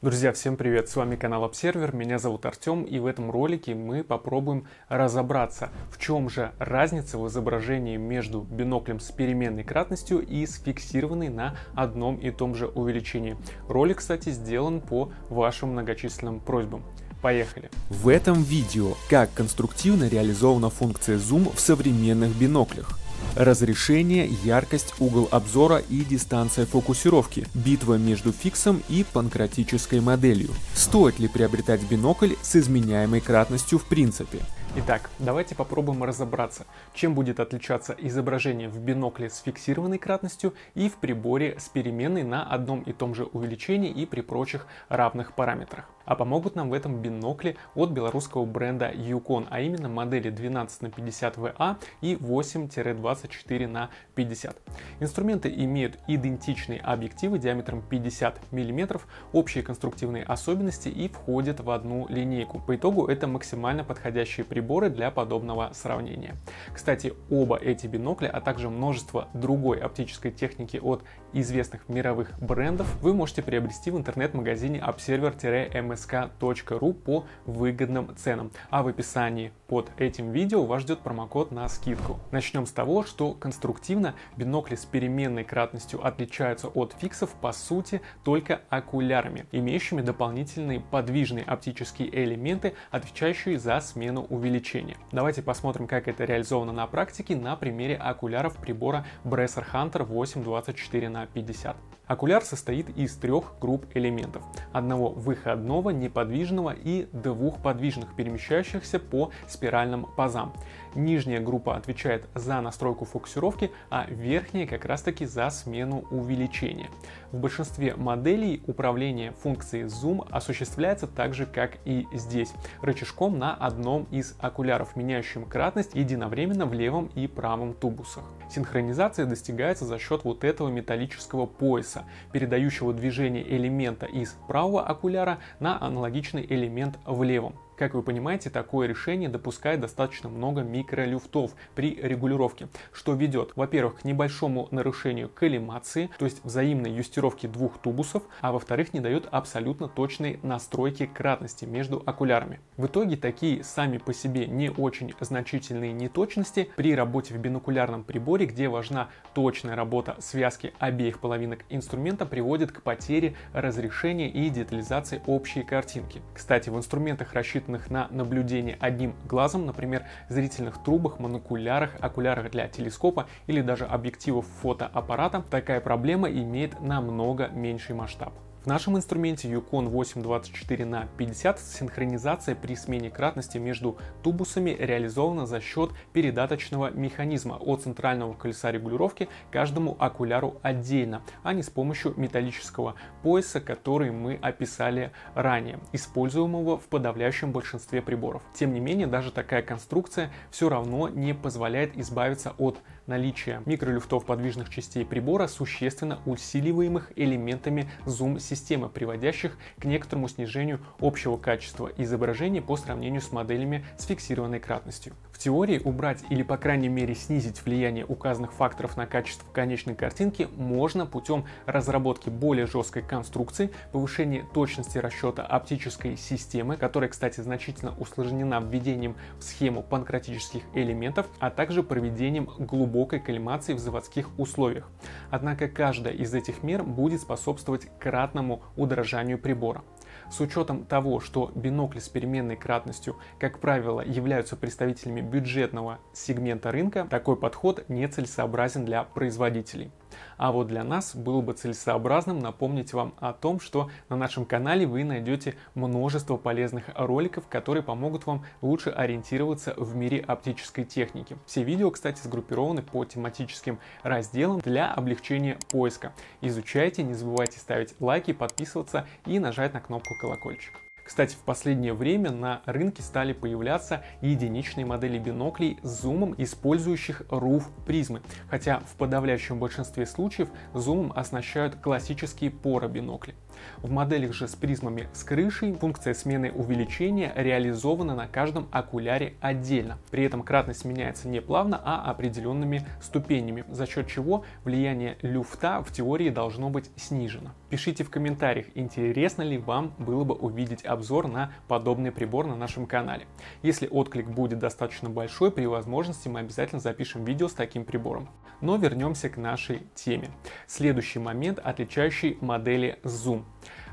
Друзья, всем привет! С вами канал Observer, меня зовут Артем, и в этом ролике мы попробуем разобраться, в чем же разница в изображении между биноклем с переменной кратностью и с фиксированной на одном и том же увеличении. Ролик, кстати, сделан по вашим многочисленным просьбам. Поехали! В этом видео как конструктивно реализована функция зум в современных биноклях. Разрешение, яркость, угол обзора и дистанция фокусировки. Битва между фиксом и панкратической моделью. Стоит ли приобретать бинокль с изменяемой кратностью в принципе? Итак, давайте попробуем разобраться, чем будет отличаться изображение в бинокле с фиксированной кратностью и в приборе с переменной на одном и том же увеличении и при прочих равных параметрах. А помогут нам в этом бинокли от белорусского бренда Yukon, а именно модели 12х50VA и 8-24х50. Инструменты имеют идентичные объективы диаметром 50 мм, общие конструктивные особенности и входят в одну линейку. По итогу это максимально подходящие приборы для подобного сравнения. Кстати, оба эти бинокля, а также множество другой оптической техники от известных мировых брендов вы можете приобрести в интернет-магазине observer-msk.ru по выгодным ценам. А в описании под этим видео вас ждет промокод на скидку. Начнем с того, что конструктивно бинокли с переменной кратностью отличаются от фиксов по сути только окулярами, имеющими дополнительные подвижные оптические элементы, отвечающие за смену увеличения. Давайте посмотрим, как это реализовано на практике на примере окуляров прибора Bresser Hunter 8-24х50. Окуляр состоит из трех групп элементов: одного выходного, неподвижного и двух подвижных, перемещающихся по спиральным пазам. Нижняя группа отвечает за настройку фокусировки, а верхняя как раз таки за смену увеличения. В большинстве моделей управление функцией зум осуществляется так же, как и здесь, рычажком на одном из окуляров, меняющим кратность единовременно в левом и правом тубусах. Синхронизация достигается за счет вот этого металлического пояса, передающего движение элемента из правого окуляра на аналогичный элемент в левом. Как вы понимаете, такое решение допускает достаточно много микролюфтов при регулировке, что ведет, во-первых, к небольшому нарушению коллимации, то есть взаимной юстировки двух тубусов, а во-вторых, не дает абсолютно точной настройки кратности между окулярами. В итоге такие сами по себе не очень значительные неточности при работе в бинокулярном приборе, где важна точная работа связки обеих половинок инструмента, приводит к потере разрешения и детализации общей картинки. Кстати, в инструментах, рассчитанных на наблюдение одним глазом, например, зрительных трубах, монокулярах, окулярах для телескопа или даже объективов фотоаппарата, такая проблема имеет намного меньший масштаб. В нашем инструменте Yukon 8-24х50 синхронизация при смене кратности между тубусами реализована за счет передаточного механизма от центрального колеса регулировки каждому окуляру отдельно, а не с помощью металлического пояса, который мы описали ранее, используемого в подавляющем большинстве приборов. Тем не менее, даже такая конструкция все равно не позволяет избавиться от наличия микролюфтов подвижных частей прибора, существенно усиливаемых элементами зум-системы, приводящих к некоторому снижению общего качества изображения по сравнению с моделями с фиксированной кратностью. В теории убрать или, по крайней мере, снизить влияние указанных факторов на качество конечной картинки можно путем разработки более жесткой конструкции, повышения точности расчета оптической системы, которая, кстати, значительно усложнена введением в схему панкратических элементов, а также проведением глубокой коллимации в заводских условиях. Однако каждая из этих мер будет способствовать кратному удорожанию прибора. С учетом того, что бинокли с переменной кратностью, как правило, являются представителями бюджетного сегмента рынка, такой подход нецелесообразен для производителей. А вот для нас было бы целесообразным напомнить вам о том, что на нашем канале вы найдете множество полезных роликов, которые помогут вам лучше ориентироваться в мире оптической техники. Все видео, кстати, сгруппированы по тематическим разделам для облегчения поиска. Изучайте, не забывайте ставить лайки, подписываться и нажать на кнопку колокольчик. Кстати, в последнее время на рынке стали появляться единичные модели биноклей с зумом, использующих RUF-призмы, хотя в подавляющем большинстве случаев зумом оснащают классические поробинокли. В моделях же с призмами с крышей функция смены увеличения реализована на каждом окуляре отдельно. При этом кратность меняется не плавно, а определенными ступенями, за счет чего влияние люфта в теории должно быть снижено. Пишите в комментариях, интересно ли вам было бы увидеть обзор на подобный прибор на нашем канале. Если отклик будет достаточно большой, при возможности мы обязательно запишем видео с таким прибором. Но вернемся к нашей теме. Следующий момент, отличающий модели Zoom.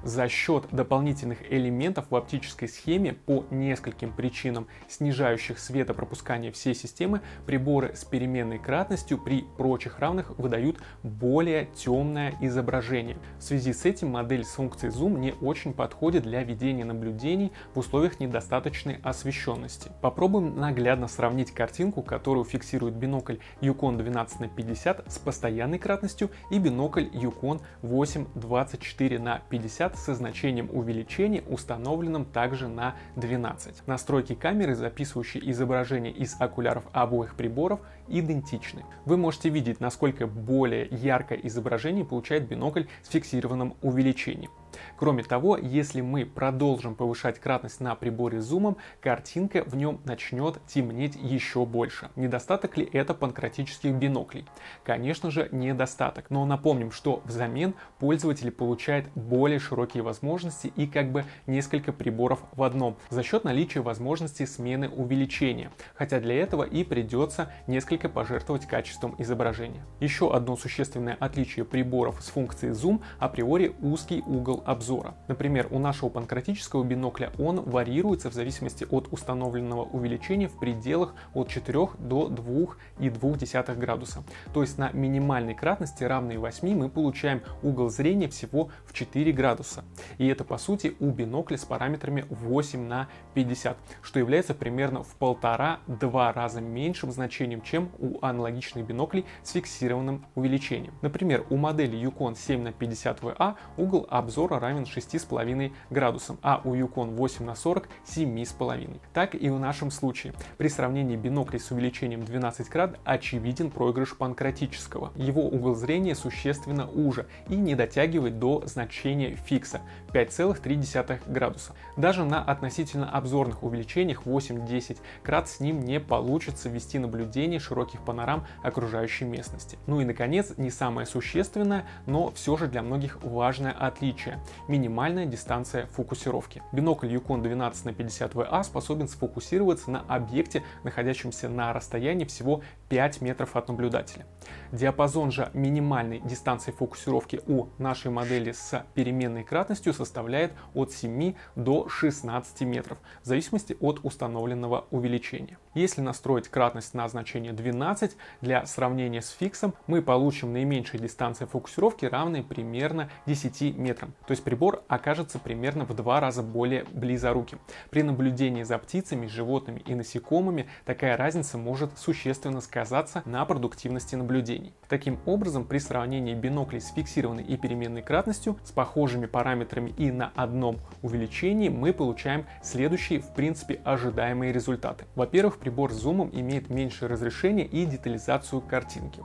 За счет дополнительных элементов в оптической схеме по нескольким причинам, снижающих светопропускание всей системы, приборы с переменной кратностью при прочих равных выдают более темное изображение. В связи с этим модель с функцией Zoom не очень подходит для ведения наблюдений в условиях недостаточной освещенности. Попробуем наглядно сравнить картинку, которую фиксирует бинокль Yukon 12х50 с постоянной кратностью и бинокль Yukon 8-24х50 со значением увеличения, установленным также на 12. Настройки камеры, записывающие изображение из окуляров обоих приборов, идентичны. Вы можете видеть, насколько более яркое изображение получает бинокль с фиксированным увеличением. Кроме того, если мы продолжим повышать кратность на приборе с зумом, картинка в нем начнет темнеть еще больше. Недостаток ли это панкратических биноклей? Конечно же, недостаток, но напомним, что взамен пользователь получает более широкие возможности и как бы несколько приборов в одном за счет наличия возможности смены увеличения, хотя для этого и придется несколько пожертвовать качеством изображения. Еще одно существенное отличие приборов с функцией зум априори узкий угол обзора. Например, у нашего панкратического бинокля он варьируется в зависимости от установленного увеличения в пределах от 4 до 2,2 градуса. То есть на минимальной кратности, равной 8, мы получаем угол зрения всего в 4 градуса. И это по сути у бинокля с параметрами 8х50, что является примерно в 1,5-2 раза меньшим значением, чем у аналогичных биноклей с фиксированным увеличением. Например, у модели Yukon 7х50VA угол обзора равен 6,5 градусам, а у Yukon 8х40 7,5. Так и в нашем случае. При сравнении биноклей с увеличением 12 крат очевиден проигрыш панкратического. Его угол зрения существенно уже и не дотягивает до значения фикса 5,3 градуса. Даже на относительно обзорных увеличениях 8-10 крат с ним не получится вести наблюдение широких панорам окружающей местности. Ну и наконец, не самое существенное, но все же для многих важное отличие – минимальная дистанция фокусировки. Бинокль Yukon 12х50VA способен сфокусироваться на объекте, находящемся на расстоянии всего 5 метров от наблюдателя. Диапазон же минимальной дистанции фокусировки у нашей модели с переменной кратностью составляет от 7 до 16 метров, в зависимости от установленного увеличения. Если настроить кратность на значение 12, для сравнения с фиксом мы получим наименьшая дистанция фокусировки, равная примерно 10 метрам. То есть прибор окажется примерно в 2 раза более близоруким. При наблюдении за птицами, животными и насекомыми такая разница может существенно сказаться на продуктивности наблюдений. Таким образом, при сравнении биноклей с фиксированной и переменной кратностью с похожими параметрами и на одном увеличении мы получаем следующие, в принципе, ожидаемые результаты. Во-первых, прибор с зумом имеет меньшее разрешение и детализацию картинки.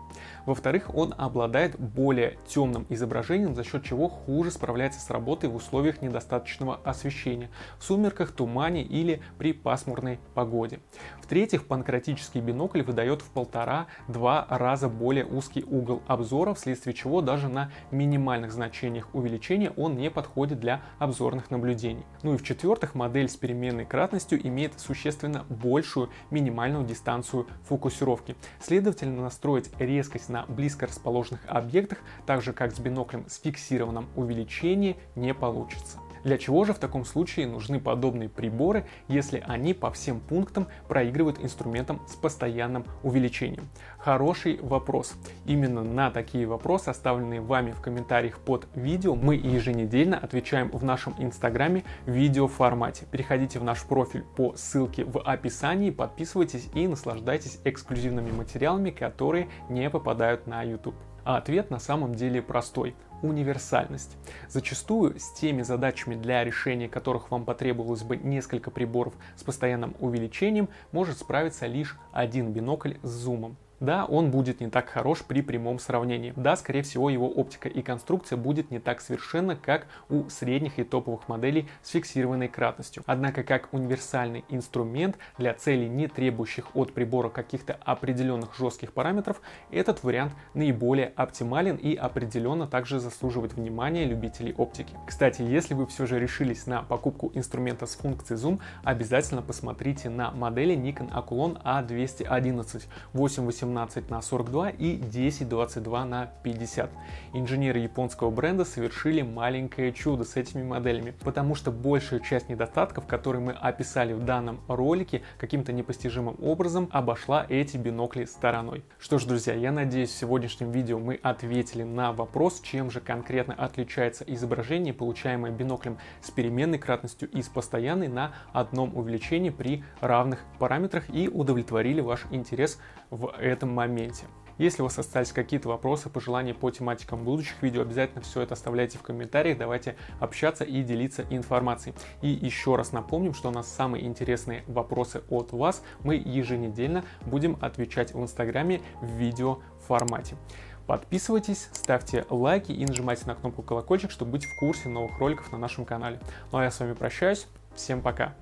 Во-вторых, он обладает более темным изображением, за счет чего хуже справляется с работой в условиях недостаточного освещения, в сумерках, тумане или при пасмурной погоде. В-третьих, панкратический бинокль выдает в 1,5-2 раза более узкий угол обзора, вследствие чего даже на минимальных значениях увеличения он не подходит для обзорных наблюдений. Ну и в-четвертых, модель с переменной кратностью имеет существенно большую минимальную дистанцию фокусировки. Следовательно, настроить резкость на близко расположенных объектах, так же как с биноклем с фиксированным увеличением, не получится. Для чего же в таком случае нужны подобные приборы, если они по всем пунктам проигрывают инструментам с постоянным увеличением? Хороший вопрос. Именно на такие вопросы, оставленные вами в комментариях под видео, мы еженедельно отвечаем в нашем инстаграме в видеоформате. Переходите в наш профиль по ссылке в описании, подписывайтесь и наслаждайтесь эксклюзивными материалами, которые не попадают на YouTube. А ответ на самом деле простой – универсальность. Зачастую с теми задачами, для решения которых вам потребовалось бы несколько приборов с постоянным увеличением, может справиться лишь один бинокль с зумом. Да, он будет не так хорош при прямом сравнении. Да, скорее всего, его оптика и конструкция будет не так совершенна, как у средних и топовых моделей с фиксированной кратностью. Однако, как универсальный инструмент для целей, не требующих от прибора каких-то определенных жестких параметров, этот вариант наиболее оптимален и определенно также заслуживает внимания любителей оптики. Кстати, если вы все же решились на покупку инструмента с функцией зум, обязательно посмотрите на модели Nikon Oculon A211 8-18x42 и 10-22x50. Инженеры японского бренда совершили маленькое чудо с этими моделями, потому что большая часть недостатков, которые мы описали в данном ролике, каким-то непостижимым образом обошла эти бинокли стороной. Что ж, друзья, я надеюсь, в сегодняшнем видео мы ответили на вопрос, чем же конкретно отличается изображение, получаемое биноклем с переменной кратностью и с постоянной, на одном увеличении при равных параметрах, и удовлетворили ваш интерес в этом моменте. Если у вас остались какие-то вопросы, пожелания по тематикам будущих видео, обязательно все это оставляйте в комментариях, давайте общаться и делиться информацией. И еще раз напомним, что у нас самые интересные вопросы от вас мы еженедельно будем отвечать в Инстаграме в видеоформате. Подписывайтесь, ставьте лайки и нажимайте на кнопку колокольчик, чтобы быть в курсе новых роликов на нашем канале. Ну а я с вами прощаюсь, всем пока!